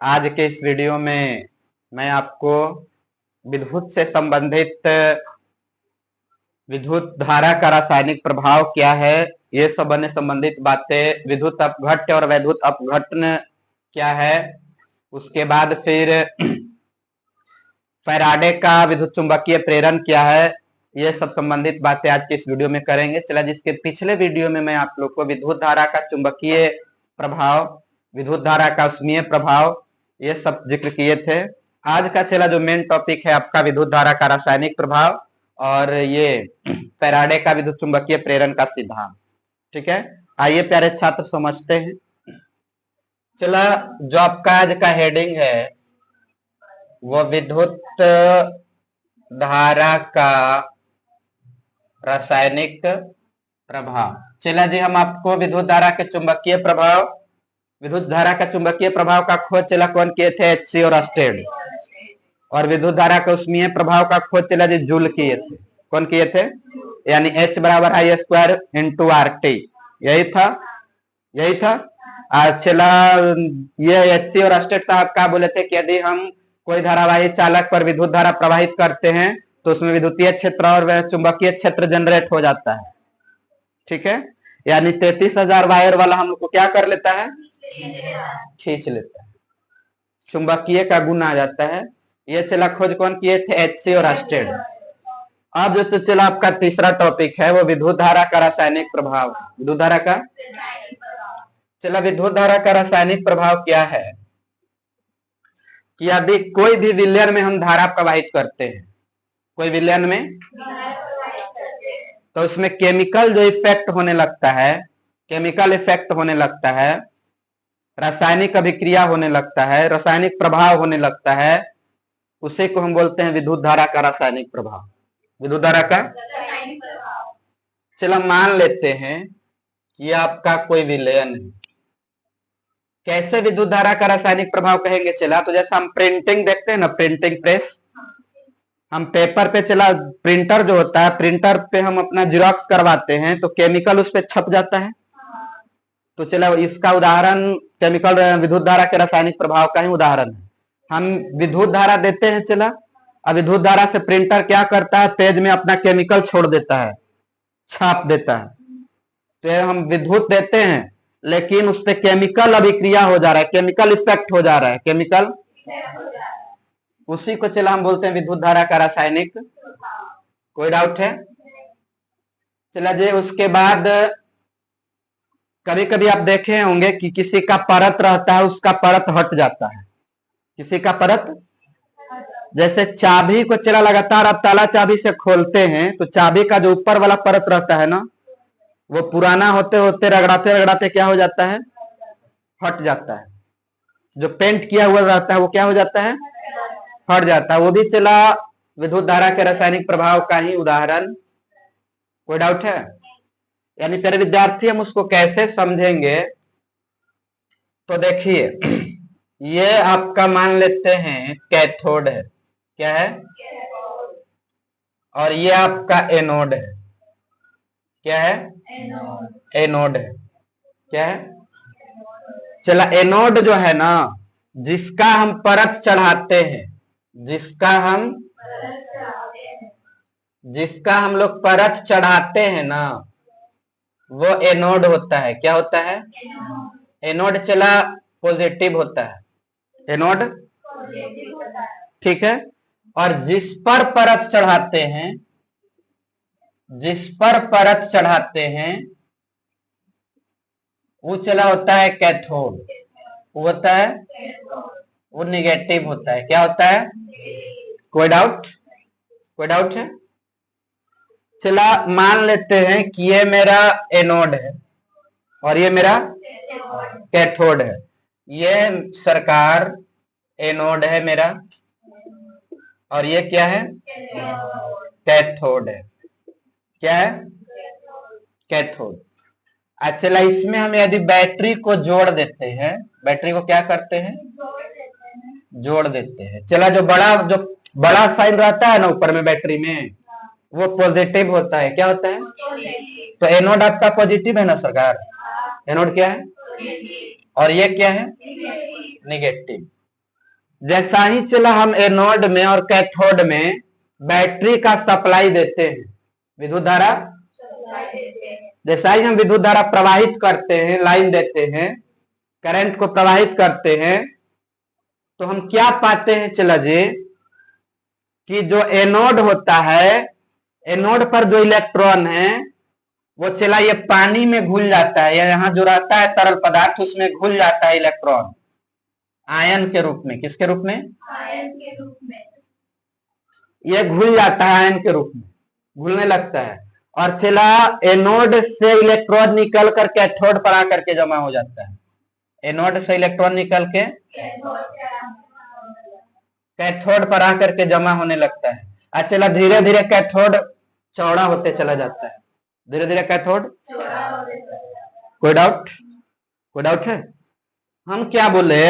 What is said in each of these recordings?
आज के इस वीडियो में मैं आपको विद्युत से संबंधित विद्युत धारा का रासायनिक प्रभाव क्या है, ये सब अन्य संबंधित बातें, विद्युत अपघट्य और वैद्युत अपघटन क्या है, उसके बाद फिर फैराडे का विद्युत चुंबकीय प्रेरण क्या है, ये सब संबंधित बातें आज के इस वीडियो में करेंगे। चला, जिसके पिछले वीडियो में मैं आप लोग को विद्युत धारा का चुंबकीय प्रभाव, विद्युत धारा का उष्मीय प्रभाव, ये सब जिक्र किए थे। आज का चला जो मेन टॉपिक है आपका विद्युत धारा का रासायनिक प्रभाव और ये फैराडे का विद्युत चुंबकीय प्रेरण का सिद्धांत। ठीक है, आइए प्यारे छात्र समझते हैं। चला, जो आपका आज का हेडिंग है वो विद्युत धारा का रासायनिक प्रभाव। चला जी, हम आपको विद्युत धारा के चुंबकीय प्रभाव, विद्युत धारा का चुंबकीय प्रभाव का खोज चला कौन किए थे? एचसी और अस्टेड। और विद्युत धारा का उष्मीय प्रभाव का खोज चला जी जूल किए थे। कौन किए थे? यानी H बराबर I स्क्वायर इंटू RT। यही था। चला, ये एचसी और अस्टेड साहब क्या बोले थे कि यदि हम कोई धारावाही चालक पर विद्युत धारा प्रवाहित करते हैं तो उसमें विद्युतीय क्षेत्र और चुंबकीय क्षेत्र जनरेट हो जाता है। ठीक है, यानी 33,000 वायर वाला हम लोग को क्या कर लेता है? खींच लेता है, चुंबकीय का गुण आ जाता है। ये चला खोज कौन किए थे? एचसी और अस्टेड। अब जो तो चला आपका तीसरा टॉपिक है वो विद्युत धारा का रासायनिक प्रभाव। विद्युत धारा का चला, विद्युत धारा का रासायनिक प्रभाव क्या है कि यदि कोई भी विलयन में हम धारा प्रवाहित करते हैं, कोई विलयन में, तो उसमें केमिकल जो इफेक्ट होने लगता है, केमिकल इफेक्ट होने लगता है, रासायनिक अभिक्रिया होने लगता है, रासायनिक प्रभाव होने लगता है, उसी को हम बोलते हैं विद्युत धारा का रासायनिक प्रभाव। विद्युत धारा का चलो मान लेते हैं कि आपका कोई विलयन है। कैसे विद्युत धारा का रासायनिक प्रभाव कहेंगे? चला, तो जैसा हम प्रिंटिंग देखते हैं ना, प्रिंटिंग प्रेस, हम पेपर पे चला, प्रिंटर जो होता है, प्रिंटर पे हम अपना जेरॉक्स करवाते हैं तो केमिकल उस पे छप जाता है। तो चला, इसका उदाहरण केमिकल विद्युत धारा के रासायनिक प्रभाव का ही उदाहरण है। हम विद्युत धारा देते हैं, चला, अब विद्युत धारा से प्रिंटर क्या करता है? पेज में अपना केमिकल छोड़ देता है, छाप देता है। तो हम विद्युत देते हैं लेकिन उस पर केमिकल अभिक्रिया हो जा रहा है, केमिकल इफेक्ट हो जा रहा है, केमिकल, उसी को चला हम बोलते हैं विद्युत धारा का रासायनिक। कोई डाउट है? चला जी, उसके बाद कभी कभी आप देखे होंगे कि किसी का परत रहता है, उसका परत हट जाता है, किसी का परत, जैसे चाबी को चला लगातार आप ताला चाबी से खोलते हैं तो चाबी का जो ऊपर वाला परत रहता है ना, वो पुराना होते होते रगड़ाते रगड़ाते क्या हो जाता है? हट जाता है। जो पेंट किया हुआ रहता है वो क्या हो जाता है? हट जाता है। वो भी चला विद्युत धारा के रासायनिक प्रभाव का ही उदाहरण। कोई डाउट है? यानी प्यारे विद्यार्थी, हम उसको कैसे समझेंगे? तो देखिए, ये आपका मान लेते हैं कैथोड है। क्या है? और ये आपका एनोड है। क्या है? एनोड है। क्या है? चला, एनोड जो है ना, जिसका हम परत चढ़ाते हैं, जिसका हम लोग परत चढ़ाते हैं ना, वो एनोड होता है। क्या होता है? एनोड चला पॉजिटिव होता है, एनोड। ठीक है, और जिस पर परत चढ़ाते हैं, जिस पर परत चढ़ाते हैं, वो चला होता है कैथोड। वो होता है, वो निगेटिव होता है। क्या होता है? कोई डाउट? कोई डाउट है? चला, मान लेते हैं कि ये मेरा एनोड है और ये मेरा कैथोड है। ये सरकार एनोड है मेरा और ये क्या है? कैथोड है। क्या है? कैथोड। अच्छा, इसमें हम यदि बैटरी को जोड़ देते हैं, बैटरी को क्या करते हैं? जोड़ देते हैं। चला, जो बड़ा साइन रहता है ना ऊपर में बैटरी में, वो पॉजिटिव होता है। क्या होता है? तो एनोड आपका पॉजिटिव है ना सरकार, एनोड क्या है? और ये क्या है? नेगेटिव। जैसा ही चला हम एनोड में और कैथोड में बैटरी का सप्लाई देते हैं, विद्युत धारा जैसा ही हम विद्युत धारा प्रवाहित करते हैं, लाइन देते हैं, करंट को प्रवाहित करते हैं, तो हम क्या पाते हैं चला जी कि जो एनोड होता है, एनोड पर जो इलेक्ट्रॉन है वो चला ये पानी में घुल जाता है, या यहाँ जो रहता है तरल पदार्थ उसमें घुल जाता है इलेक्ट्रॉन आयन के रूप में। किसके रूप में? आयन के रूप में। ये घुल जाता है आयन के रूप में, घुलने लगता है, और चला एनोड से इलेक्ट्रॉन निकल कर कैथोड पर आकर के जमा हो जाता है। एनोड से इलेक्ट्रॉन निकल के कैथोड पर आकर के जमा होने लगता है। और चला धीरे धीरे कैथोड चौड़ा होते चला जाता है, धीरे धीरे कैथोड। कोई डाउट? कोई डाउट है? हम क्या बोले,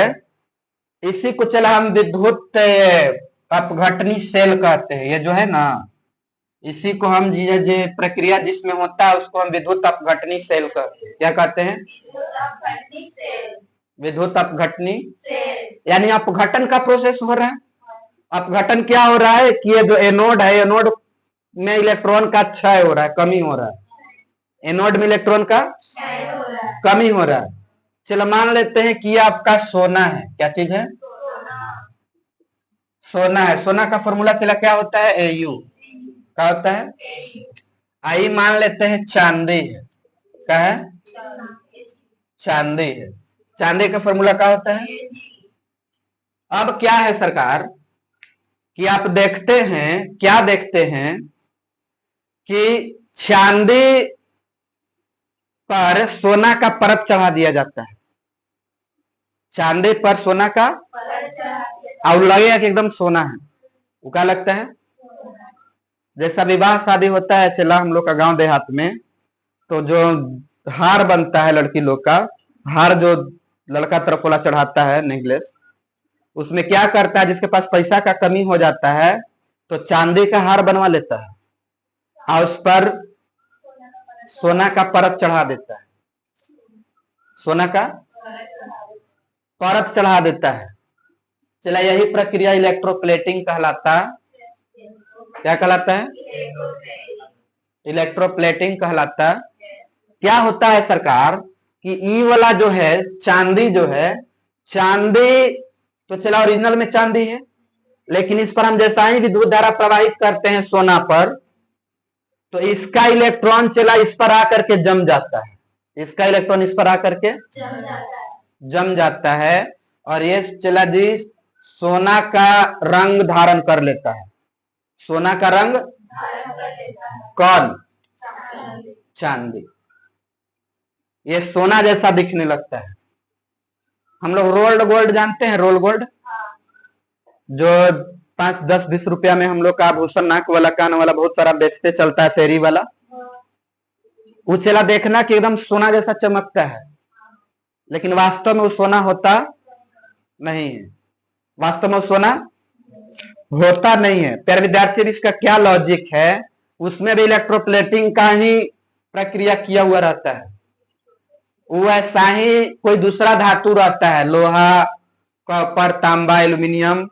इसी को चला हम विद्युत अपघटनी सेल कहते हैं। ये जो है ना, इसी को हम जो प्रक्रिया जिसमें होता है उसको हम विद्युत अपघटनी सेल कहते हैं। क्या कहते हैं? विद्युत अपघटनी सेल। यानी अपघटन का प्रोसेस हो रहा है। अपघटन क्या हो रहा है कि ये जो एनोड है, एनोड में इलेक्ट्रॉन का क्षय हो रहा है, कमी हो रहा है। एनोड में इलेक्ट्रॉन का कमी हो रहा है। चलो मान लेते हैं कि ये आपका सोना है। क्या चीज है? सोना है। सोना का फॉर्मूला चला क्या होता है? Au। क्या होता है? आई मान लेते हैं चांदी है। क्या है? चांदी है। चांदी का फॉर्मूला क्या होता है? अब क्या है सरकार कि आप देखते हैं, क्या देखते हैं कि चांदी पर सोना का परत चढ़ा दिया जाता है। चांदी पर सोना का और लगेगा कि एकदम सोना है, वो क्या लगता है? जैसा विवाह शादी होता है चला हम लोग का गांव देहात में, तो जो हार बनता है लड़की लोग का, हार जो लड़का तरफ वाला चढ़ाता है नेकलेस, उसमें क्या करता है, जिसके पास पैसा का कमी हो जाता है तो चांदी का हार बनवा लेता है और उस पर सोना का परत चढ़ा देता है। सोना का परत चढ़ा देता है। चला यही प्रक्रिया इलेक्ट्रोप्लेटिंग कहलाता है। क्या कहलाता है? इलेक्ट्रोप्लेटिंग कहलाता है। क्या होता है सरकार कि ई वाला जो है चांदी, जो है चांदी तो चला ओरिजिनल में चांदी है, लेकिन इस पर हम जैसा ही विद्युत धारा प्रवाहित करते हैं सोना पर, तो इसका इलेक्ट्रॉन चला इस पर आकर के जम जाता है। इसका इलेक्ट्रॉन इस पर आकर के जम जाता है और ये चला जी सोना का रंग धारण कर लेता है। सोना का रंग कौन? चांदी। ये सोना जैसा दिखने लगता है। हम लोग रोल्ड गोल्ड जानते हैं? रोल गोल्ड जो 5, 10, 20 रुपया में हम लोग का आभूषण, नाक वाला, कान वाला बहुत सारा बेचते चलता है, फेरी वाला। वो चला देखना कि एकदम सोना जैसा चमकता है, लेकिन वास्तव में वो सोना होता नहीं है। वास्तव में सोना होता नहीं है। प्यारे विद्यार्थी, इसका क्या लॉजिक है? उसमें भी इलेक्ट्रोप्लेटिंग का ही प्रक्रिया किया हुआ रहता है। वो ऐसा ही कोई दूसरा धातु रहता है, लोहा, कॉपर, तांबा, एल्यूमिनियम,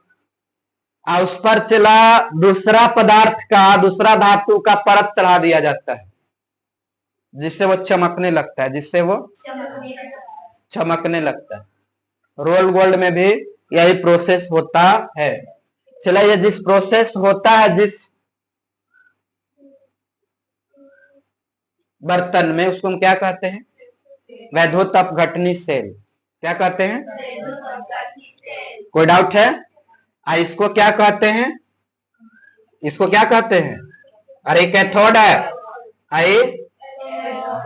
और उस पर चला दूसरा पदार्थ का, दूसरा धातु का परत चढ़ा दिया जाता है, जिससे वो चमकने लगता है, जिससे वो चमकने लगता है। रोल गोल्ड में भी यही प्रोसेस होता है। चला ये जिस प्रोसेस होता है जिस बर्तन में, उसको हम क्या कहते हैं? वैद्युत अपघटनी सेल। क्या कहते हैं? कोई डाउट है? इसको क्या कहते हैं? इसको क्या कहते हैं? अरे कैथोड है, आई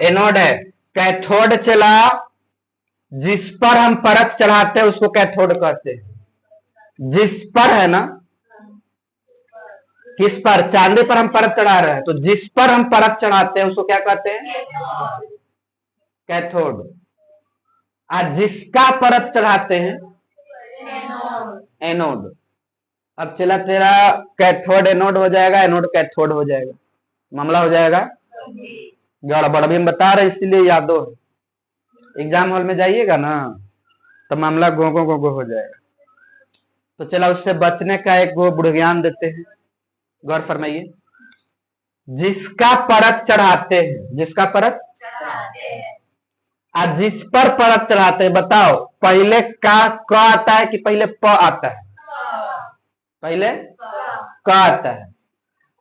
एनोड है। कैथोड चला जिस पर हम परत चढ़ाते हैं उसको कैथोड कहते हैं। जिस पर है ना, किस पर? चांदी पर हम परत चढ़ा रहे हैं, तो जिस पर हम परत चढ़ाते हैं उसको क्या कहते हैं? कैथोड। आज जिसका परत चढ़ाते हैं एनोड। अब चला तेरा कैथोड एनोड हो जाएगा, एनोड कैथोड हो जाएगा, मामला हो जाएगा गड़बड़। भी हम बता रहे इसीलिए यादो है। एग्जाम हॉल में जाइएगा ना तो मामला गोगो गोगो हो जाएगा। तो चला उससे बचने का एक वो गुण ज्ञान देते हैं। गौर फरमाइए, जिसका परत चढ़ाते हैं, जिसका परत आज जिस पर परत चढ़ाते हैं, बताओ पहले का क आता है कि पहले प आता है? पहले क आता है।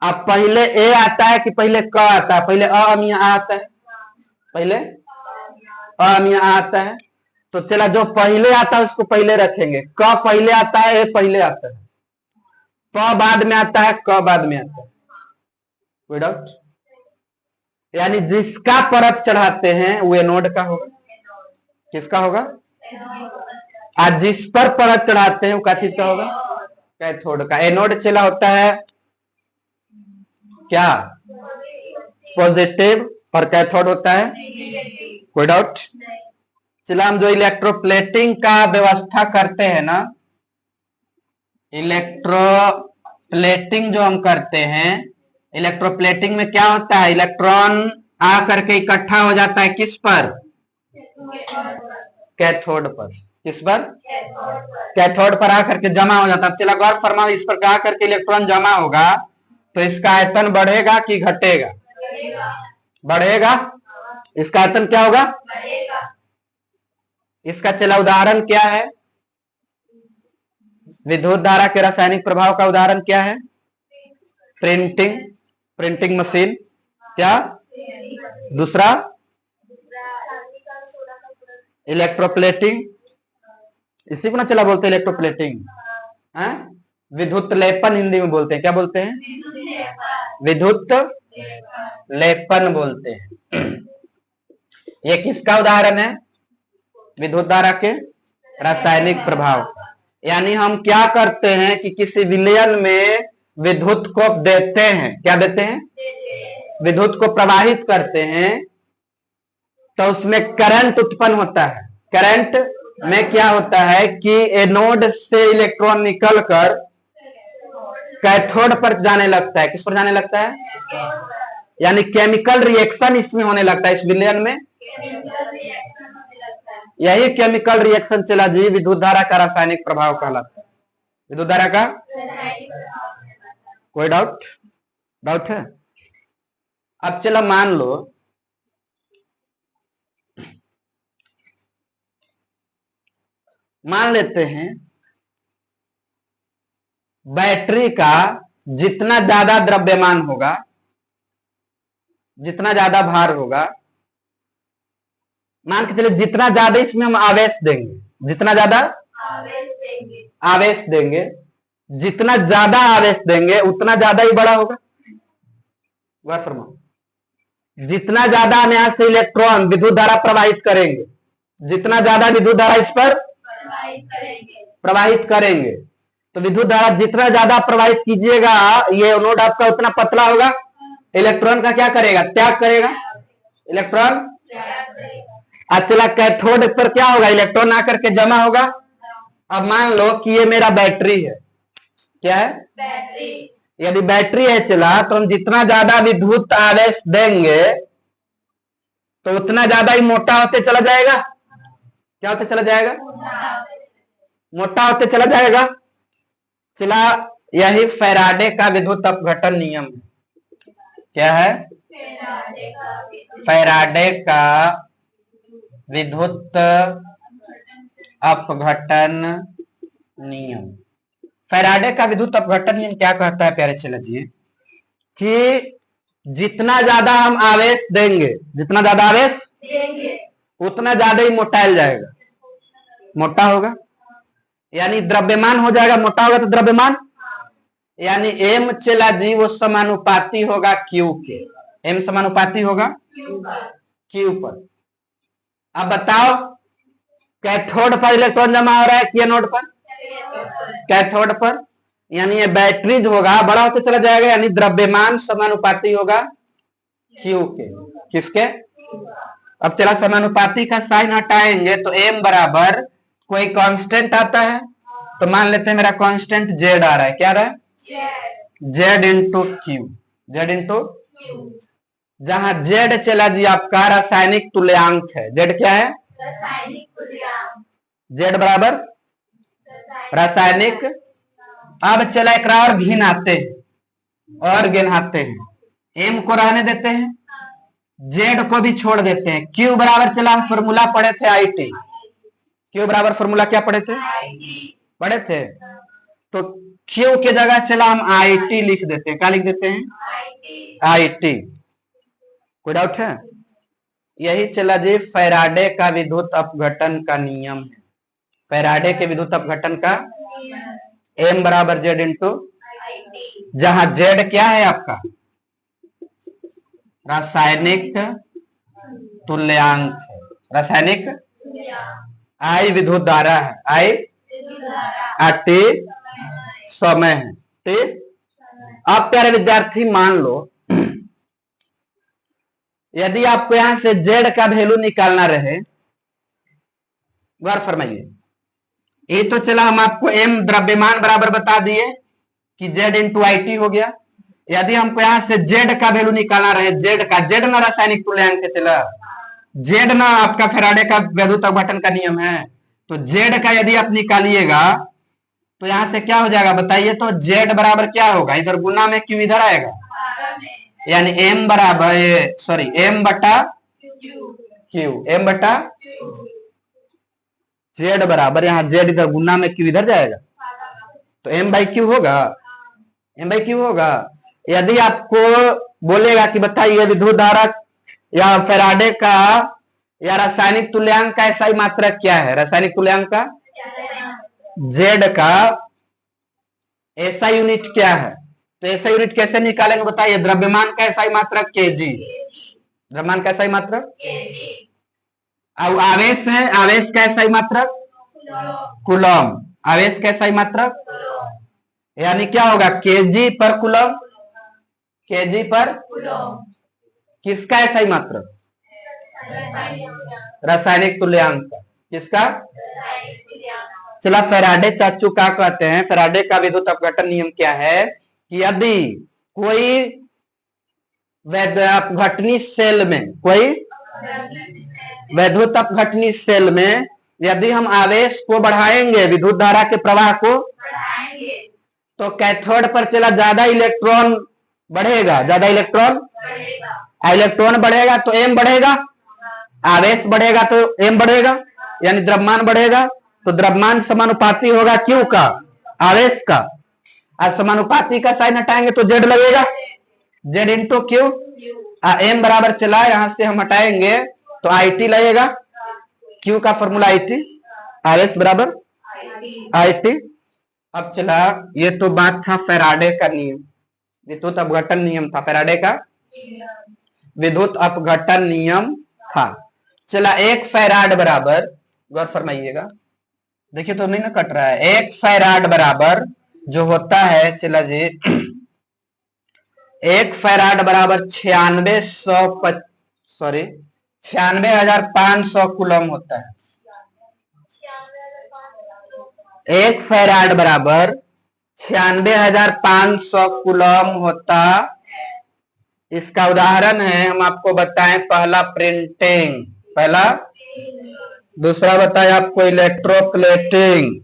अब पहले ए आता है कि पहले क आता है? पहले अमिया आता है, पहले अमिया आता है। तो चला जो पहले आता है उसको पहले रखेंगे। क पहले आता है, ए पहले आता है, प बाद में आता है, क बाद में आता है। कोई डाउट? यानी जिसका परत चढ़ाते हैं वो एनोड का होगा। किसका होगा? आज जिस पर परत चढ़ाते हैं वो क्या चीज का होगा? कैथोड का। एनोड चला होता है क्या? पॉजिटिव, और कैथोड होता है। कोई डाउट? चला हम जो इलेक्ट्रोप्लेटिंग का व्यवस्था करते हैं ना, इलेक्ट्रोप्लेटिंग जो हम करते हैं, इलेक्ट्रोप्लेटिंग में क्या होता है? इलेक्ट्रॉन आ करके इकट्ठा हो जाता है किस पर? कैथोड पर। किस पर? कैथोड पर आकर के जमा हो जाता है। चला गौर फरमाओ, इस पर आकर के इलेक्ट्रॉन जमा होगा तो इसका आयतन बढ़ेगा कि घटेगा? बढ़ेगा। इसका आयतन क्या होगा? इसका चला उदाहरण क्या है? विद्युत धारा के रासायनिक प्रभाव का उदाहरण क्या है? Printing, printing machine. क्या दूसरा? इलेक्ट्रोप्लेटिंग। इसी को ना चला बोलते हैं इलेक्ट्रोप्लेटिंग, विद्युत लेपन हिंदी में बोलते हैं। क्या बोलते हैं? विद्युत लेपन बोलते हैं। ये किसका उदाहरण है? विद्युत धारा के रासायनिक प्रभाव। यानी हम क्या करते हैं कि किसी विलयन में विद्युत को देते हैं। क्या देते हैं? विद्युत को प्रवाहित करते हैं तो उसमें करंट उत्पन्न होता है। करंट में क्या होता है कि एनोड से इलेक्ट्रॉन निकलकर कैथोड पर जाने लगता है। किस पर जाने लगता है? यानी केमिकल रिएक्शन इसमें होने लगता है, इस विलयन में। यही केमिकल रिएक्शन चला जी विद्युत धारा का रासायनिक प्रभाव कहलाता है। विद्युत धारा का कोई डाउट? डाउट है? अब चला मान लो मान लेते हैं बैटरी का जितना ज्यादा द्रव्यमान होगा, जितना ज्यादा भार होगा, मान के चले जितना ज्यादा इसमें हम आवेश देंगे, जितना ज्यादा आवेश देंगे, जितना ज्यादा आवेश देंगे उतना ज्यादा ही बड़ा होगा। गौर फरमाओ, जितना ज्यादा हम यहां से इलेक्ट्रॉन विद्युत धारा प्रवाहित करेंगे, जितना ज्यादा विद्युत धारा इस पर प्रवाहित करेंगे, तो विद्युत धारा जितना ज्यादा प्रवाहित कीजिएगा ये एनोड आपका उतना पतला होगा। इलेक्ट्रॉन का क्या करेगा? त्याग करेगा। इलेक्ट्रॉन चला कैथोड पर क्या होगा? इलेक्ट्रॉन आकर के जमा होगा। अब मान लो कि ये मेरा बैटरी है। क्या है? बैटरी। यदि बैटरी है चला तो हम जितना ज्यादा विद्युत आवेश देंगे तो उतना ज्यादा ही मोटा होते चला जाएगा। क्या होते चला जाएगा? मोटा होते चला जाएगा। चला यही फैराडे का विद्युत अपघटन नियम है। क्या है? फैराडे का विद्युत अपघटन नियम। फैराडे का विद्युत अपघटन नियम क्या कहता है प्यारे चला जी? कि जितना ज्यादा हम आवेश देंगे, जितना ज्यादा आवेश देंगे उतना ज्यादा ही मोटाइल जाएगा, मोटा होगा। यानी द्रव्यमान हो जाएगा, मोटा होगा तो द्रव्यमान, यानी एम चला जी वो समानुपाती होगा क्यू के। एम समानुपाती होगा क्यू पर। अब बताओ कैथोड पर इलेक्ट्रॉन जमा हो रहा है कि एनोड पर? कैथोड पर। यानी ये बैटरी जो होगा बड़ा होते चला जाएगा, यानी द्रव्यमान समानुपाती होगा क्यू के। किसके? अब चला समानुपाती का साइन हटाएंगे तो एम बराबर कोई कांस्टेंट आता है, तो मान लेते हैं मेरा कांस्टेंट जेड आ रहा है। क्या आ रहा है? Z into Q. Z into, जहां जेड चला जी आपका रासायनिक तुल्यांक है। जेड क्या है? जेड बराबर रासायनिक अब चला एक और गिनाते हैं और गिनाते हैं। एम को रहने देते हैं, जेड को भी छोड़ देते हैं। क्यू बराबर चला हम फॉर्मूला पढ़े थे आई टी। क्यू बराबर फॉर्मूला क्या पढ़े थे? पढ़े थे। तो क्यू के जगह चला हम आई टी लिख देते हैं। क्या लिख देते हैं? I T. कोई डाउट है? यही चला जी फैराडे का विद्युत अपघटन का नियम है। फैराडे के विद्युत अपघटन का एम बराबर जेड इंटू, जहां जेड क्या है आपका? रासायनिक तुल्यांक है। रासायनिक आई विद्युत धारा है, आई टी समय है। ठीक। अब प्यारे विद्यार्थी मान लो यदि आपको यहां से जेड का वैल्यू निकालना रहे, गौर फरमाइए। ये तो चला हम आपको एम द्रव्यमान बराबर बता दिए कि जेड इंटू आई टी हो गया। यदि हमको यहां से जेड का वैल्यू निकालना रहे, जेड का, जेड ना रासायनिक तुल्यांक चला, जेड ना आपका फैराडे का विद्युत अपघटन का नियम है, तो जेड का यदि आप निकालिएगा तो यहां से क्या हो जाएगा बताइए? तो जेड बराबर क्या होगा? इधर गुना में क्यू इधर आएगा, यानी एम बराबर सॉरी एम बटा क्यू, एम बटा जेड बराबर, यहाँ जेड इधर गुना में क्यू इधर जाएगा, तो एम बाई क्यू होगा। एम बाई क्यू होगा। यदि आपको बोलेगा कि बताइए विद्युत धारा या फैराडे का या रासायनिक तुल्यांक का ऐसा ही मात्रक क्या है? रासायनिक तुल्यांक का जेड का ऐसा यूनिट क्या है? तो ऐसा यूनिट कैसे निकालेंगे बताइए? द्रव्यमान का ऐसा ही मात्रक केजी, द्रव्यमान का ऐसा ही मात्रक, अब आवेश है, आवेश का ऐसा ही मात्रक कूलम, आवेश का ऐसा ही मात्रक, यानी क्या होगा? केजी पर कूलम, केजी पर किसका ऐसा ही मात्रक? रासायनिक तुल्यांक का। किसका? चला फैराडे चाचू क्या कहते हैं? फैराडे का विद्युत अपघटन नियम क्या है कि यदि कोई अपघटनी सेल में, कोई विद्युत अपघटनी सेल में यदि हम आवेश को बढ़ाएंगे, विद्युत धारा के प्रवाह को, तो कैथोड पर चला ज्यादा इलेक्ट्रॉन बढ़ेगा, ज्यादा इलेक्ट्रॉन बढ़ेगा तो एम बढ़ेगा, आवेश बढ़ेगा तो एम बढ़ेगा, यानी द्रव्यमान बढ़ेगा। तो द्रव्यमान समानुपाती होगा क्यू का आवेश का, और समानुपाती का साइन हटाएंगे तो जेड लगेगा, जेड इंटू क्यू। एम बराबर चला यहां से हम हटाएंगे तो आई टी लगेगा, क्यू का फॉर्मूला आई टी, आवेश बराबर आई टी। अब चला ये तो बात था फैराडे का नियम, विद्युत अपघटन नियम था, फैराडे का विद्युत अपघटन नियम था। चला एक फैराड बराबर, गौर फरमाइएगा, देखिए तो नहीं ना कट रहा है, एक फैराड बराबर जो होता है चला जी, एक फैराड बराबर 96,500 कूलम होता है। एक फैराड बराबर 96,500 कूलम होता। इसका उदाहरण है, हम आपको बताएं, पहला प्रिंटिंग, पहला, दूसरा बताएं आपको इलेक्ट्रोप्लेटिंग,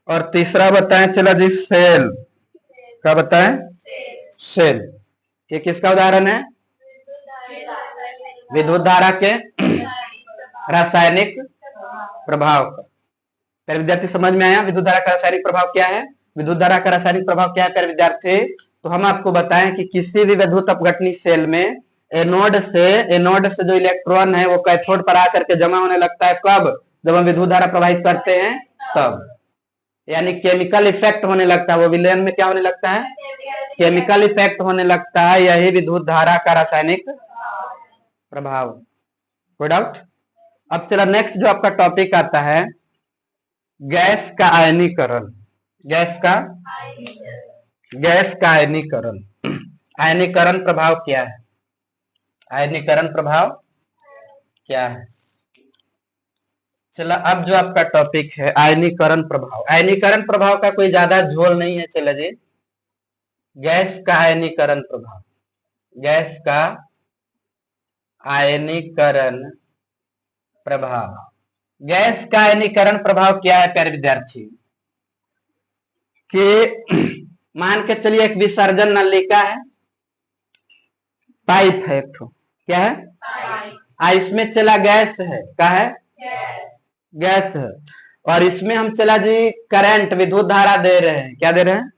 और तीसरा बताएं चला जी सेल। क्या बताएं? सेल। ये किसका उदाहरण है? विद्युत धारा के रासायनिक प्रभाव का। प्यारे विद्यार्थी समझ में आया विद्युत धारा का रासायनिक प्रभाव क्या है? विद्युत धारा का रासायनिक प्रभाव क्या है प्यारे विद्यार्थी? तो हम आपको बताएं कि किसी भी विद्युत अपघटनी सेल में एनोड से जो इलेक्ट्रॉन है वो कैथोड पर आकर के जमा होने लगता है। कब? जब हम विद्युत धारा प्रवाहित करते हैं तब, यानी केमिकल इफेक्ट होने लगता है। वो विलयन में क्या होने लगता है? केमिकल इफेक्ट होने लगता है। यही विद्युत धारा का रासायनिक प्रभाव। कोई डाउट? अब चला नेक्स्ट जो आपका टॉपिक आता है, गैस का आयनीकरण। गैस का आयनीकरण। आयनीकरण प्रभाव क्या है? आयनीकरण प्रभाव क्या है? चला अब जो आपका टॉपिक है आयनीकरण प्रभाव। आयनीकरण प्रभाव का कोई ज्यादा झोल नहीं है। चला जी, गैस का आयनीकरण प्रभाव, गैस का आयनीकरण प्रभाव। गैस का आयनीकरण प्रभाव क्या है प्यारे विद्यार्थी? कि मान के चलिए एक विसर्जन नलिका है, पाइप है एक ठो, क्या है, इसमें चला गैस है, क्या है, गैस है, और इसमें हम चला जी करंट विद्युत धारा दे रहे हैं, क्या दे रहे हैं,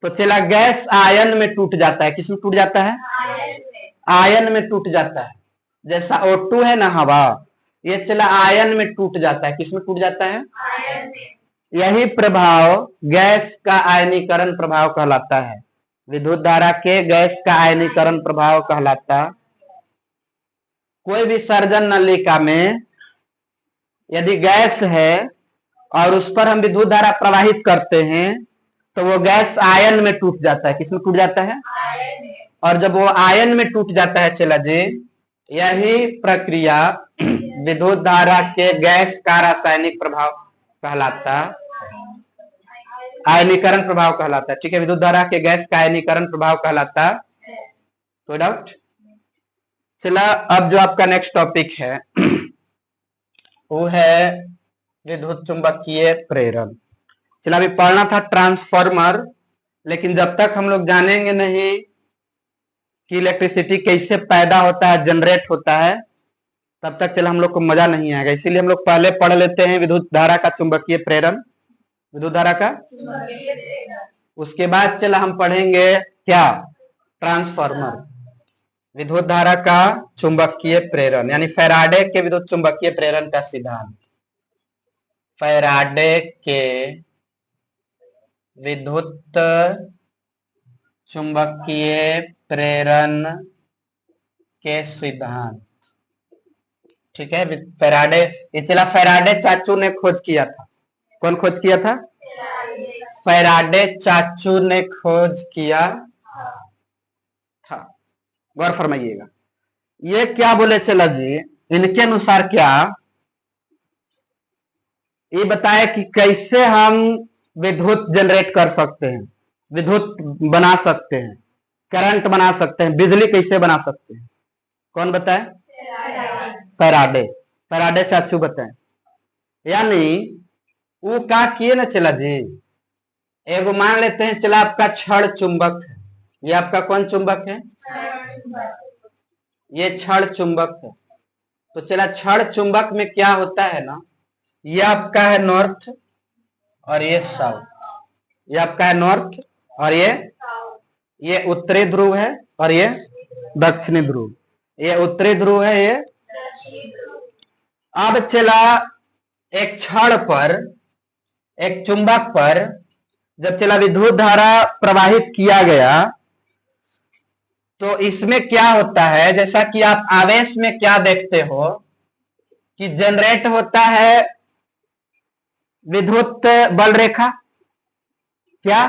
तो चला गैस आयन में टूट जाता है, किसमें टूट जाता है, आयन में टूट जाता है। जैसा O2 है ना हवा, ये चला आयन में टूट जाता है, किसमें टूट जाता है, यही प्रभाव गैस का आयनीकरण प्रभाव कहलाता है। विद्युत धारा के गैस का आयनीकरण प्रभाव कहलाता। कोई भी विसर्जन नलिका में यदि गैस है और उस पर हम विद्युत धारा प्रवाहित करते हैं तो वो गैस आयन में टूट जाता है, किसमें टूट जाता है, और जब वो आयन में टूट जाता है चला जी, यही प्रक्रिया विद्युत धारा के गैस का रासायनिक प्रभाव कहलाता, आयनीकरण प्रभाव कहलाता है। ठीक है, विद्युत धारा के गैस का आयनीकरण प्रभाव कहलाता। कोई डाउट? चला अब जो आपका नेक्स्ट टॉपिक है वो है विद्युत चुंबकीय प्रेरण। चला अभी पढ़ना था ट्रांसफार्मर, लेकिन जब तक हम लोग जानेंगे नहीं कि इलेक्ट्रिसिटी कैसे पैदा होता है, जनरेट होता है, तब तक चला हम लोग को मजा नहीं आएगा। इसीलिए हम लोग पहले पढ़ लेते हैं विद्युत धारा का चुंबकीय प्रेरण, विद्युत धारा का, उसके बाद चला हम पढ़ेंगे क्या, ट्रांसफार्मर, विद्युत धारा का चुंबकीय प्रेरण, यानी फैराडे के विद्युत चुंबकीय प्रेरण का सिद्धांत। फैराडे के विद्युत चुंबकीय प्रेरण के सिद्धांत। ठीक है, फैराडे, ये चला फैराडे चाचू ने खोज किया था। कौन खोज किया था, फैराडे चाचू ने खोज किया था। गौर फरमाइएगा, ये क्या बोले चला जी, इनके अनुसार क्या, ये बताए कि कैसे हम विद्युत जनरेट कर सकते हैं, विद्युत बना सकते हैं, करंट बना सकते हैं, बिजली कैसे बना सकते हैं। कौन बताए, फैराडे, फैराडे चाचू बताए। यानी वो क्या किए ना चला जी, एगो मान लेते हैं चला आपका क्षण चुंबक है, ये आपका कौन चुंबक है, ये क्षण चुंबक है। तो चला क्षण चुंबक में क्या होता है ना, ये आपका है नॉर्थ और ये साउथ, ये आपका है नॉर्थ और ये उत्तरी ध्रुव है और ये दक्षिणी ध्रुव, ये उत्तरी ध्रुव है, ये। अब चला एक क्षण पर, एक चुंबक पर जब चला विद्युत धारा प्रवाहित किया गया तो इसमें क्या होता है, जैसा कि आप आवेश में क्या देखते हो कि जनरेट होता है विद्युत बल रेखा, क्या,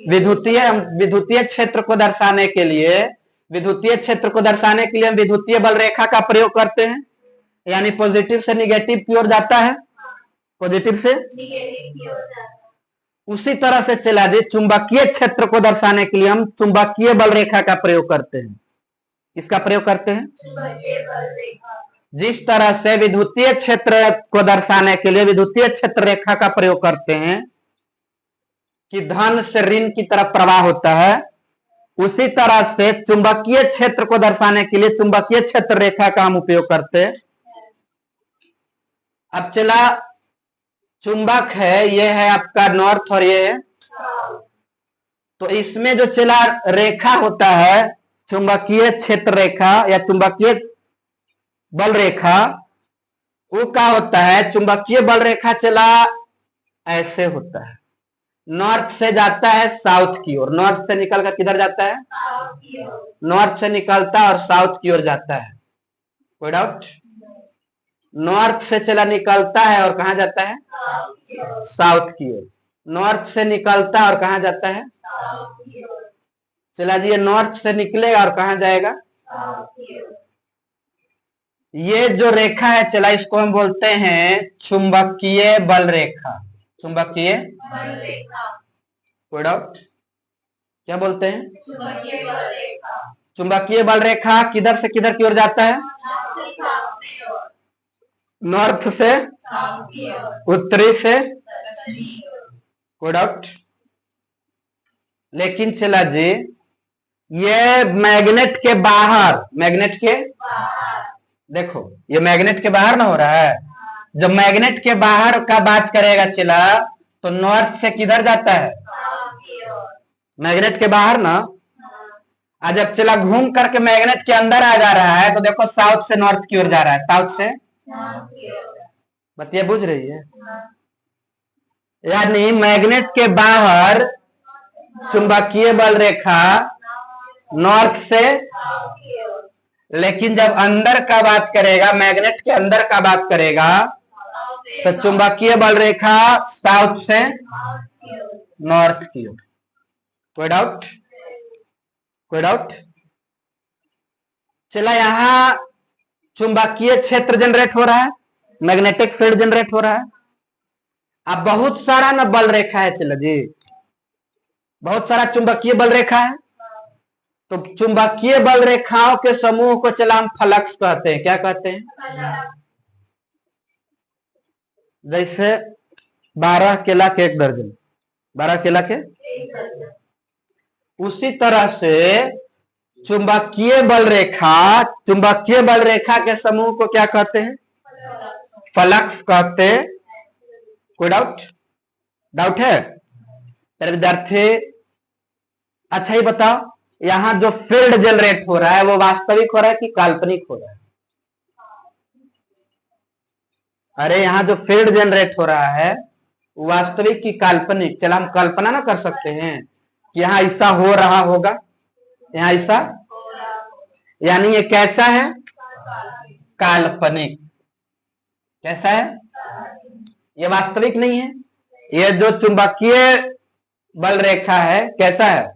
विद्युतीय क्षेत्र को दर्शाने के लिए, विद्युतीय क्षेत्र को दर्शाने के लिए हम विद्युतीय बल रेखा का प्रयोग करते हैं, यानी पॉजिटिव से निगेटिव की ओर जाता है, पॉजिटिव से उसी तरह से चला दे चुंबकीय क्षेत्र को दर्शाने के लिए हम चुंबकीय बल रेखा का प्रयोग करते हैं। किसका प्रयोग करते हैं, जिस तरह से विद्युतीय क्षेत्र को दर्शाने के लिए विद्युतीय क्षेत्र रेखा का प्रयोग करते हैं कि धन से ऋण की तरफ प्रवाह होता है, उसी तरह से चुंबकीय क्षेत्र को दर्शाने के लिए चुंबकीय क्षेत्र रेखा का हम उपयोग करते हैं। अब चला चुंबक है, ये है आपका नॉर्थ और ये है, तो इसमें जो चला रेखा होता है चुंबकीय क्षेत्र रेखा या चुंबकीय बल रेखा, वो क्या होता है, चुंबकीय बल रेखा चला ऐसे होता है, नॉर्थ से जाता है साउथ की ओर, नॉर्थ से निकलकर किधर जाता है, नॉर्थ से निकलता है और साउथ की ओर जाता है। कोई डाउट? नॉर्थ से चला निकलता है और कहां जाता है, साउथ की ओर। नॉर्थ से निकलता है और कहां जाता है, चला जी ये नॉर्थ से निकलेगा और कहां जाएगा, ये जो रेखा है चला इसको हम बोलते हैं चुंबकीय बल रेखा, चुंबकीय बल रेखा। कोई डाउट? क्या बोलते हैं, चुंबकीय बल रेखा किधर से किधर की ओर जाता है, नॉर्थ से उत्तरी से। कोई डाउट? लेकिन चला जी ये मैग्नेट के बाहर, मैग्नेट के देखो ये मैग्नेट के बाहर ना हो रहा है। जब मैग्नेट के बाहर का बात करेगा चला तो नॉर्थ से किधर जाता है, मैग्नेट के बाहर ना। आज जब चला घूम करके मैग्नेट के अंदर आ जा रहा है तो देखो साउथ से नॉर्थ की ओर जा रहा है, साउथ से बतिया बुझ रही है। यानी मैग्नेट के बाहर चुंबकीय बल रेखा नॉर्थ से, लेकिन जब अंदर का बात करेगा, मैग्नेट के अंदर का बात करेगा तो चुंबकीय बल रेखा साउथ से नॉर्थ की ओर। कोई डाउट, कोई डाउट? चला यहां चुंबकीय क्षेत्र जनरेट हो रहा है, मैग्नेटिक फील्ड जनरेट हो रहा है। अब बहुत सारा ना बल रेखा है, चला जी बहुत सारा चुंबकीय बल रेखा है। तो चुंबकीय बल रेखाओं के समूह को चला हम फ्लक्स कहते हैं। क्या कहते हैं? जैसे 12 केला के 1 दर्जन, 12 केला के, उसी तरह से चुंबकीय बल रेखा, चुंबकीय बल रेखा के समूह को क्या कहते हैं? फ्लक्स कहते हैं। कोई डाउट, डाउट है मेरे विद्यार्थी? अच्छा ही बताओ, यहां जो फील्ड जनरेट हो रहा है वो वास्तविक हो रहा है कि काल्पनिक हो रहा है? अरे यहां जो फील्ड जनरेट हो रहा है वास्तविक की काल्पनिक? चला हम कल्पना ना कर सकते हैं कि यहां ऐसा हो रहा होगा, यहां ऐसा, यानी ये कैसा है? काल्पनिक। कैसा है? ये वास्तविक नहीं है। ये जो चुंबकीय बल रेखा है कैसा है?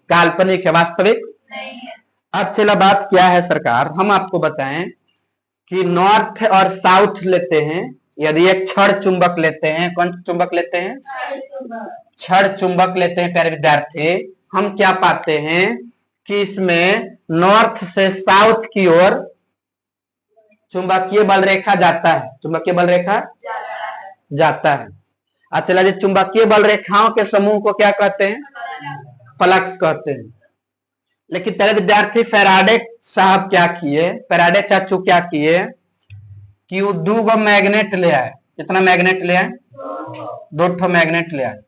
काल्पनिक है, वास्तविक नहीं है। अब चला बात क्या है सरकार, हम आपको बताएं कि नॉर्थ और साउथ लेते हैं। यदि एक क्षण चुंबक लेते हैं, कौन चुंबक लेते हैं? क्षण चुंबक लेते हैं प्यारे विद्यार्थी, हम क्या पाते हैं कि इसमें नॉर्थ से साउथ की ओर चुंबकीय बल रेखा जाता है, चुंबकीय बल रेखा जाता है। अच्छा चला जी चुंबकीय बल रेखाओं के समूह को क्या कहते हैं? फ्लक्स कहते हैं। लेकिन पहले विद्यार्थी फैराडे साहब क्या किए, फैराडे चाचू क्या किए कि वो 2 मैग्नेट ले आए। कितना मैग्नेट ले आए? 2 मैग्नेट ले आए।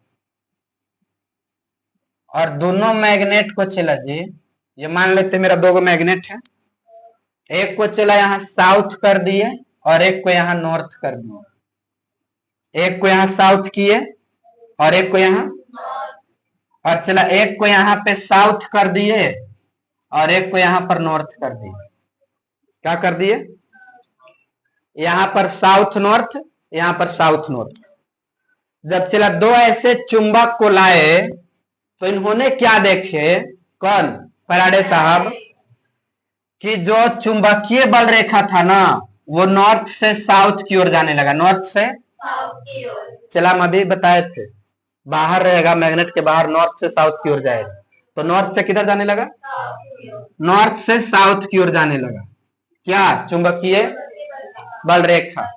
और दोनों मैग्नेट को चला जी, ये मान लेते मेरा 2 मैग्नेट है, एक को चला यहां साउथ कर दिए और एक को यहां नॉर्थ कर दिए। एक को यहां साउथ किए और एक को यहां, और चला एक को यहां पे साउथ कर दिए और एक को यहां पर नॉर्थ कर दिए। क्या कर दिए? यहां पर साउथ नॉर्थ, यहां पर साउथ नॉर्थ। जब चला 2 ऐसे चुंबक को लाए तो इन्होंने क्या देखे, कौन? फैराडे साहब, कि जो चुंबकीय बल रेखा था ना वो नॉर्थ से साउथ की ओर जाने लगा, नॉर्थ से साउथ की ओर। चला हम अभी बताए थे बाहर रहेगा, मैग्नेट के बाहर नॉर्थ से साउथ की ओर जाएगा, तो नॉर्थ से किधर जाने लगा? नॉर्थ से साउथ की ओर जाने लगा। क्या? चुंबकीय बल रेखा।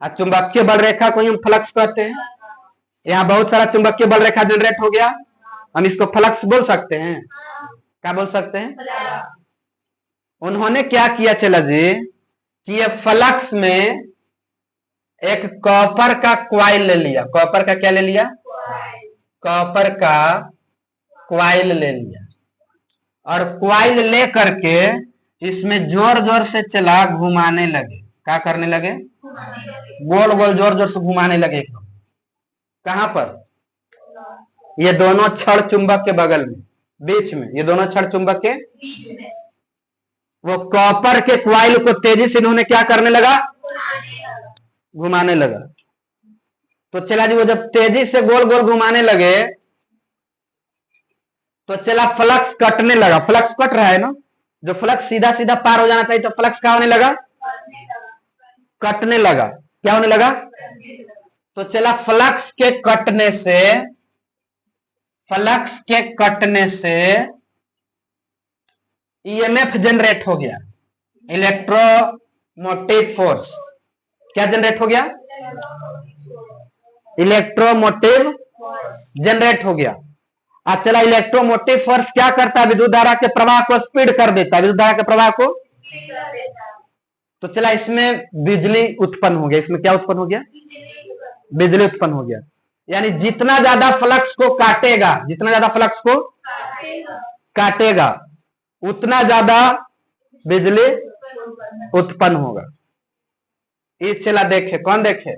चुंबकीय बल रेखा को हम फ्लक्स कहते हैं। यहाँ बहुत सारा चुंबकीय बल रेखा जनरेट हो गया, हम इसको फ्लक्स बोल सकते हैं। क्या बोल सकते हैं? उन्होंने क्या किया चला जी कि ये फ्लक्स में एक कॉपर का क्वाइल ले लिया। कॉपर का क्या ले लिया? कॉपर का क्वाइल ले लिया और क्वाइल ले करके इसमें जोर जोर से चला घुमाने लगे। क्या करने लगे? गोल गोल जोर जोर से घुमाने लगे। कहां पर? ये दोनों क्षण चुंबक के बगल में, बीच में, ये दोनों क्षण चुंबक के बीच में वो कॉपर के क्वाइल को तेजी से इन्होंने क्या करने लगा? घुमाने लगा। तो चला जी वो जब तेजी से गोल गोल घुमाने लगे तो चला फ्लक्स कटने लगा। फ्लक्स कट रहा है ना, जो फ्लक्स सीधा सीधा पार हो जाना चाहिए तो फ्लक्स क्या होने लगा? कटने लगा। क्या होने लगा? तो चला फ्लक्स के कटने से, फ्लक्स के कटने से ईएमएफ जनरेट हो गया, इलेक्ट्रोमोटिव फोर्स। क्या जनरेट हो गया? इलेक्ट्रोमोटिव जनरेट हो गया। आज चला इलेक्ट्रोमोटिव फोर्स क्या करता है, विद्युत धारा के प्रवाह को स्पीड कर देता है, विद्युत धारा के प्रवाह को। तो चला इसमें बिजली उत्पन्न हो गया, इसमें क्या उत्पन्न हो गया, बिजली उत्पन्न हो गया। यानी जितना ज्यादा फ्लक्स को काटेगा, जितना ज्यादा फ्लक्स को काटेगा उतना ज्यादा बिजली उत्पन्न होगा। ये चला देखे, कौन देखे,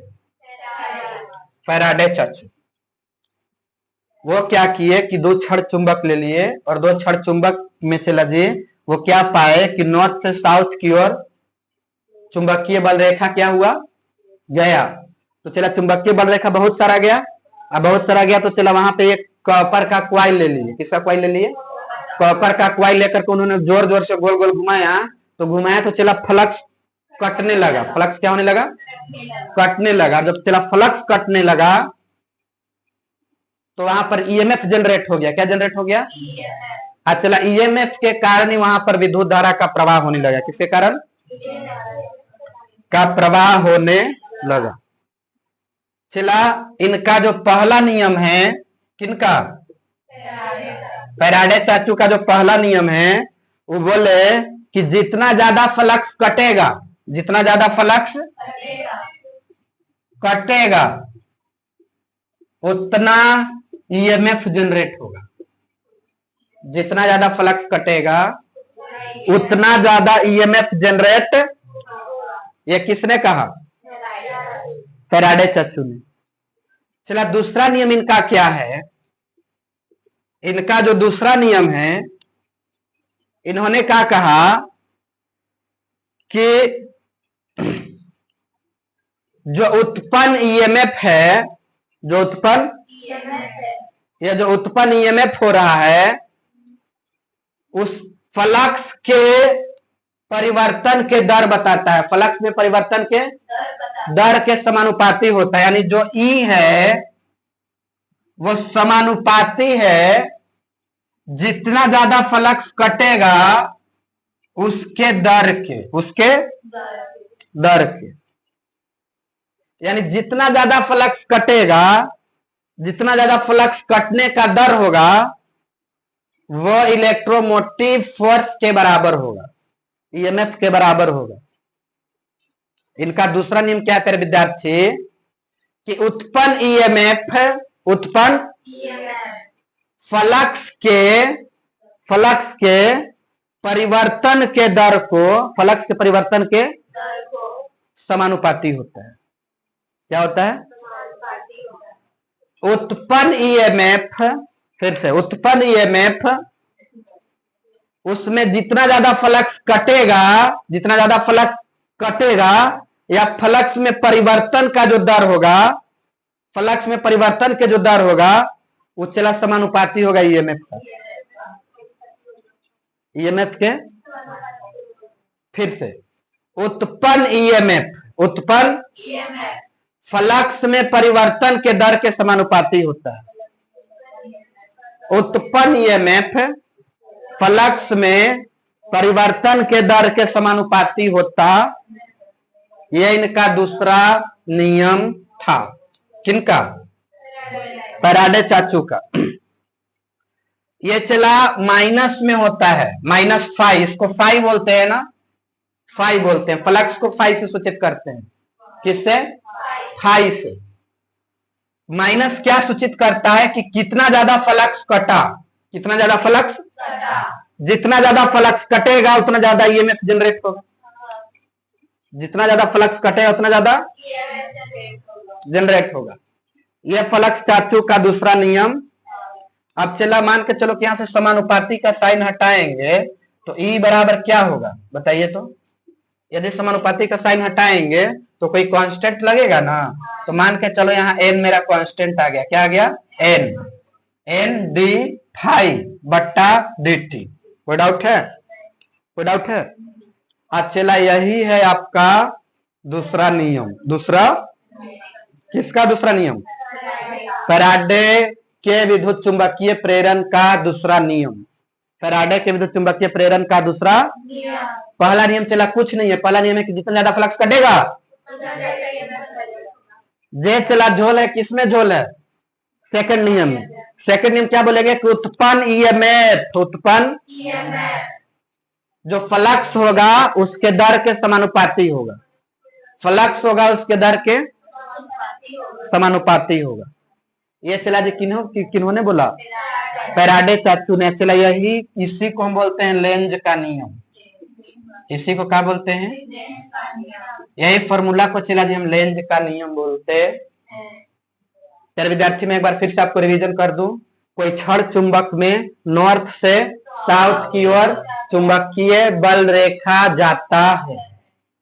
फैराडे चाचू। वो क्या किए कि दो क्षण चुंबक ले लिए और दो क्षण चुंबक में चला जी वो क्या पाए कि नॉर्थ से साउथ की ओर चुंबकीय बल रेखा क्या हुआ, गया। तो चला चुंबकीय बल रेखा बहुत सारा गया, अब बहुत सारा गया तो चला वहां पे एक कॉपर का क्वाइल ले लिए। किसका क्वाइल ले लिए, कॉपर का क्वाइल लेकर के उन्होंने जोर जोर से गोल गोल घुमाया, तो घुमाया तो चला फ्लक्स कटने लगा। फ्लक्स क्या होने लगा, कटने लगा। जब चला फ्लक्स कटने लगा तो वहां पर ईएमएफ जनरेट हो गया। क्या जनरेट हो गया, अच्छा चला ईएमएफ के कारण ही वहां पर विद्युत धारा का प्रवाह होने लगा। किसके कारण का प्रवाह होने लगा। चला इनका जो पहला नियम है, किनका, फैराडे चाचू का जो पहला नियम है वो बोले कि जितना ज्यादा फ्लक्स कटेगा, जितना ज्यादा फ्लक्स कटेगा उतना ईएमएफ जनरेट होगा। जितना ज्यादा फ्लक्स कटेगा उतना ज्यादा ईएमएफ जनरेट। ये किसने कहा, फैराडे चाचू ने। चला दूसरा नियम इनका क्या है, इनका जो दूसरा नियम है, इन्होंने क्या कहा कि जो उत्पन्न ईएमएफ है, जो उत्पन्न, ये जो उत्पन्न ईएमएफ हो रहा है उस फ्लक्स के परिवर्तन के दर बताता है। फ्लक्स में परिवर्तन के दर के समानुपाती होता है। यानी जो ई है वो समानुपाती है, जितना ज्यादा फ्लक्स कटेगा उसके दर के, उसके दर के। यानी जितना ज्यादा फ्लक्स कटेगा, जितना ज्यादा फ्लक्स कटने का दर होगा वो इलेक्ट्रोमोटिव फोर्स के बराबर होगा, ईएमएफ के बराबर होगा। इनका दूसरा नियम क्या है विद्यार्थी, कि उत्पन्न ईएमएफ, उत्पन्न फ्लक्स के परिवर्तन के दर को, फ्लक्स के परिवर्तन के समानुपाती होता है। क्या होता है, उत्पन्न ईएमएफ, फिर से उत्पन्न ईएमएफ, उसमें जितना ज्यादा फ्लक्स कटेगा, जितना ज्यादा फ्लक्स कटेगा या फ्लक्स में परिवर्तन का जो दर होगा, फ्लक्स में परिवर्तन के जो दर होगा वो चला समानुपाती होगा ईएमएफ का, ईएमएफ के। फिर से उत्पन्न ईएमएफ, उत्पन्न फ्लक्स में परिवर्तन के दर के समानुपाती होता है। उत्पन्न ईएमएफ फ्लक्स में परिवर्तन के दर के समानुपाती होता। यह इनका दूसरा नियम था। किनका, फैराडे चाचू का। ये चला माइनस में होता है, -φ, इसको फाई बोलते हैं ना, फाई बोलते हैं। फ्लक्स को फाई से सूचित करते हैं। किससे, फाई से। माइनस क्या सूचित करता है कि कितना ज्यादा फ्लक्स कटा, कितना ज्यादा फ्लक्स, जितना ज्यादा फ्लक्स कटेगा उतना ज्यादा ईएमएफ जनरेट होगा। जितना ज्यादा फ्लक्स कटेगा उतना ज्यादा जनरेट होगा। यह फ्लक्स चाचू का दूसरा नियम। अब चला मान के चलो कि यहां से समानुपाती का साइन हटाएंगे तो ई बराबर क्या होगा बताइए तो। यदि समानुपाती का साइन हटाएंगे तो कोई कांस्टेंट लगेगा ना, तो मान के चलो यहाँ एन मेरा कांस्टेंट आ गया। क्या आ गया, एन डी फाई बट्टा डी टी। कोई डाउट है, कोई डाउट है। अच्छा यही है आपका दूसरा नियम। दूसरा, किसका दूसरा नियम, फैराडे के विद्युत चुंबकीय प्रेरण का दूसरा नियम। फैराडे के विद्युत चुंबकीय प्रेरण का दूसरा, पहला नियम चला कुछ नहीं है। पहला नियम है कि जितना ज्यादा फ्लक्स कटेगा, जे चला झोल है, किसमें झोल है, सेकंड नियम में, सेकंड नियम क्या बोलेंगे कि उत्पन्न ईएमएफ, उत्पन्न जो फ्लक्स होगा उसके दर के समानुपाती होगा, फ्लक्स होगा उसके दर के समानुपाती होगा। ये चला जी किन्होंने बोला, फैराडे चाचू ने। चला यही, इसी को हम बोलते हैं लेंज का नियम, इसी को क्या बोलते हैं, यही फॉर्मूला को चला जी हम लेंज का नियम बोलते हैं। तेरे विद्यार्थी में एक बार फिर से आपको रिवीजन कर दूं, कोई छड़ चुंबक में नॉर्थ से साउथ की ओर चुंबकीय बल रेखा जाता है,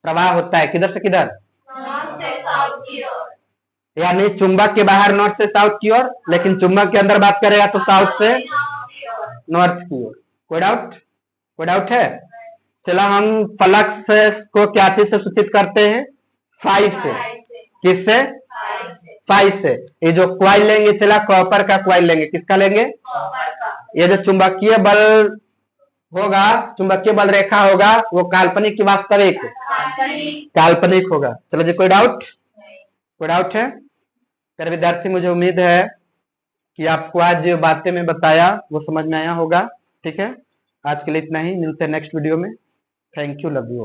प्रवाह होता है किधर से किधर, यानी चुंबक के बाहर नॉर्थ से साउथ की ओर, लेकिन चुंबक के अंदर बात करेगा तो साउथ से नॉर्थ की ओर। कोई डाउट, कोई डाउट है? चला हम फ्लक्स को क्या चीज से सूचित करते हैं, फाई से। किससे, फाई से। ये जो क्वाइल लेंगे, चला कॉपर का क्वाइल लेंगे, किसका लेंगे, ये जो चुंबकीय बल होगा, चुंबकीय बल रेखा होगा, वो काल्पनिक की वास्तविक, काल्पनिक होगा। चलो जी, कोई डाउट, कोई डाउट है? तेरे विद्यार्थी, मुझे उम्मीद है कि आपको आज जो बातें मैं बताया वो समझ में आया होगा। ठीक है, आज के लिए इतना ही, मिलते हैं नेक्स्ट वीडियो में। Thank you, love you.